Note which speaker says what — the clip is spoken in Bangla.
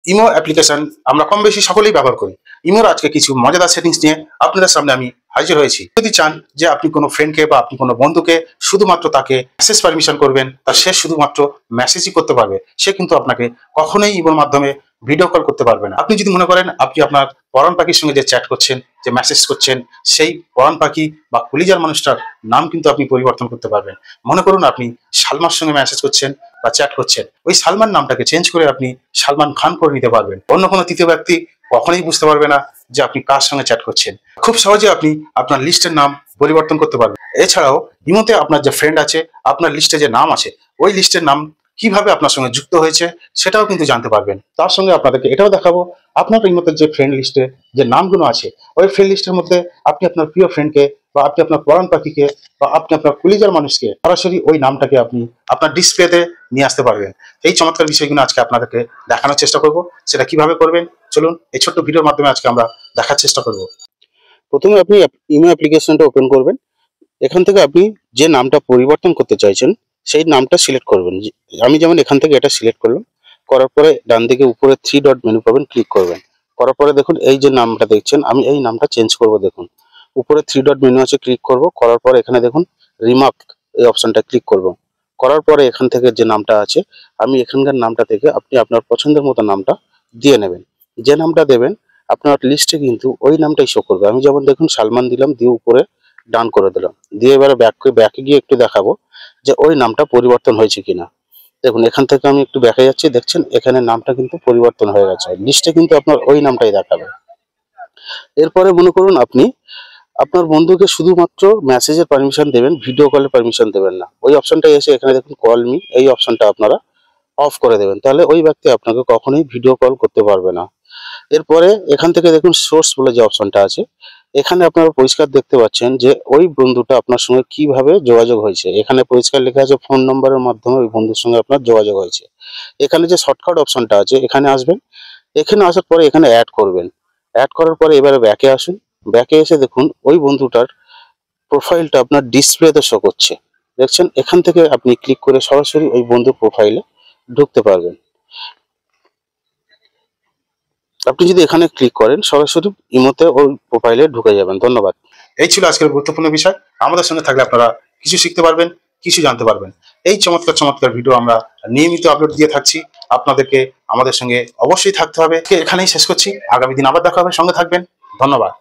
Speaker 1: ইমো অ্যাপ্লিকেশন আমরা কম বেশি সকলেই ব্যবহার করি। ইমোর আজকে কিছু মজাদার সেটিংস নিয়ে আপনাদের সামনে আমি হাজির হয়েছি। যদি চান যে আপনি কোনো ফ্রেন্ডকে বা আপনি কোনো বন্ধুকে শুধুমাত্র তাকে মেসেজ পারমিশন করবেন, তা সে শুধুমাত্র মেসেজই করতে পারবে, সে কিন্তু আপনাকে কখনোই ইমোর মাধ্যমে ভিডিও কল করতে পারবে না। আপনি যদি মনে করেন আপনি আপনার পরাণ পাখির সঙ্গে যে চ্যাট করছেন, যে মেসেজ করছেন, সেই পরাণ পাখি বা কলিজার মানুষটার নাম কিন্তু আপনি পরিবর্তন করতে পারবেন। মনে করুন আপনি সালমার সঙ্গে মেসেজ করছেন বা চ্যাট করছেন, ওই সালমান নামটাকে চেঞ্জ করে আপনি সালমান খান করে নিতে পারবেন। অন্য কোনো তৃতীয় ব্যক্তি কখনোই বুঝতে পারবে না যে আপনি কার সঙ্গে চ্যাট করছেন। খুব সহজে আপনি আপনার লিস্টের নাম পরিবর্তন করতে পারবেন। এছাড়াও ইমোতে আপনার যে ফ্রেন্ড আছে, আপনার লিস্টে যে নাম আছে, ওই লিস্টের নাম কিভাবে আপনার সঙ্গে যুক্ত হয়েছে সেটাও কিন্তু জানতে পারবেন। তার সঙ্গে আপনাদেরকে এটাও দেখাবো আপনার ইমোতে যে ফ্রেন্ড লিস্টে যে নামগুলো আছে, ওই ফ্রেন্ড লিস্টের মধ্যে আপনি আপনার প্রিয় ফ্রেন্ডকে বা আপনি আপনার পরাণ পাখিকে বা আপনি আপনার কলিজার মানুষকে সরাসরি ওই নামটাকে আপনি আপনার ডিসপ্লেতে নিয়ে আসতে পারবেন। এই চমৎকার বিষয়গুলো আজকে আপনাদেরকে দেখানোর চেষ্টা করব। সেটা কিভাবে করবেন চলুন এই ছোট্ট ভিডিওর মাধ্যমে আজকে আমরা দেখার চেষ্টা করব।
Speaker 2: প্রথমে আপনি ইমো অ্যাপ্লিকেশনটা ওপেন করবেন। এখান থেকে আপনি যে নামটা পরিবর্তন করতে চাইছেন সেই নামটা সিলেক্ট করবেন। আমি যেমন এখান থেকে এটা সিলেক্ট করলাম, করার পরে ডান দিকে উপরে 3 ডট মেনু পাবেন, ক্লিক করবেন। করার পরে দেখুন এই যে নামটা দেখছেন, আমি এই নামটা চেঞ্জ করব। দেখুন উপরে 3 ডট মেনু আছে, ক্লিক করব। করার পরে এখানে দেখুন রিমার্ক এই অপশনটা ক্লিক করব। করার পরে এখান থেকে যে নামটা আছে, আমি এখানকার নামটা থেকে আপনি আপনার পছন্দের মতো নামটা দিয়ে নেবেন। যে নামটা দেবেন আপনার লিস্টে কিন্তু ওই নামটাই শো করবে। আমি যেমন দেখুন সালমান দিলাম, দিয়ে উপরে ডান করে দিলাম, দিয়ে এবারে ব্যাকে গিয়ে একটু দেখাবো যে ওই নামটা পরিবর্তন হয়েছে কিনা। দেখুন এখান থেকে আমি একটু ব্যাকে যাচ্ছি, দেখছেন এখানে নামটা কিন্তু পরিবর্তন হয়ে গেছে, লিস্টে কিন্তু আপনার ওই নামটাই দেখাবে। এরপরে মনে করুন আপনি আপনার বন্ধুকে শুধুমাত্র মেসেজের পারমিশন দেবেন, ভিডিও কলের পারমিশন দেবেন না। ওই অপশনটাই এসে এখানে দেখুন কল মি, এই অপশনটা আপনারা অফ করে দেবেন, তাহলে ওই ব্যক্তি আপনাকে কখনোই ভিডিও কল করতে পারবে না। এরপরে এখান থেকে দেখুন সোর্স বলে যে অপশনটা আছে, এখানে আপনারা পরিষ্কার দেখতে পাচ্ছেন যে ওই বন্ধুটা আপনার সঙ্গে কিভাবে যোগাযোগ হয়েছে। এখানে পরিষ্কার লেখা আছে ফোন নম্বরের মাধ্যমে ওই বন্ধুর সঙ্গে আপনার যোগাযোগ হয়েছে। এখানে যে শর্টকাট অপশনটা আছে এখানে আসবেন, এখানে আসার পরে এখানে অ্যাড করবেন। অ্যাড করার পরে এবারে ব্যাকে আসুন, ব্যাকে এসে দেখুন ওই বন্ধুটার প্রোফাইলটা আপনার ডিসপ্লেতে শো করছে, দেখছেন। এখান থেকে আপনি ক্লিক করে সরাসরি ওই বন্ধুর প্রোফাইলে ঢুকতে পারবেন। আপনি যদি এখানে ক্লিক করেন সরাসরি ইমোতে ওই প্রোফাইলে ঢুকে যাবেন। ধন্যবাদ।
Speaker 1: এই ছিল আজকের গুরুত্বপূর্ণ বিষয়। আমাদের সঙ্গে থাকলে আপনারা কিছু শিখতে পারবেন, কিছু জানতে পারবেন। এই চমৎকার চমৎকার ভিডিও আমরা নিয়মিত আপলোড দিয়ে থাকছি। আপনাদেরকে আমাদের সঙ্গে অবশ্যই থাকতে হবে। এখানেই শেষ করছি, আগামী দিন আবার দেখা হবে, সঙ্গে থাকবেন। ধন্যবাদ।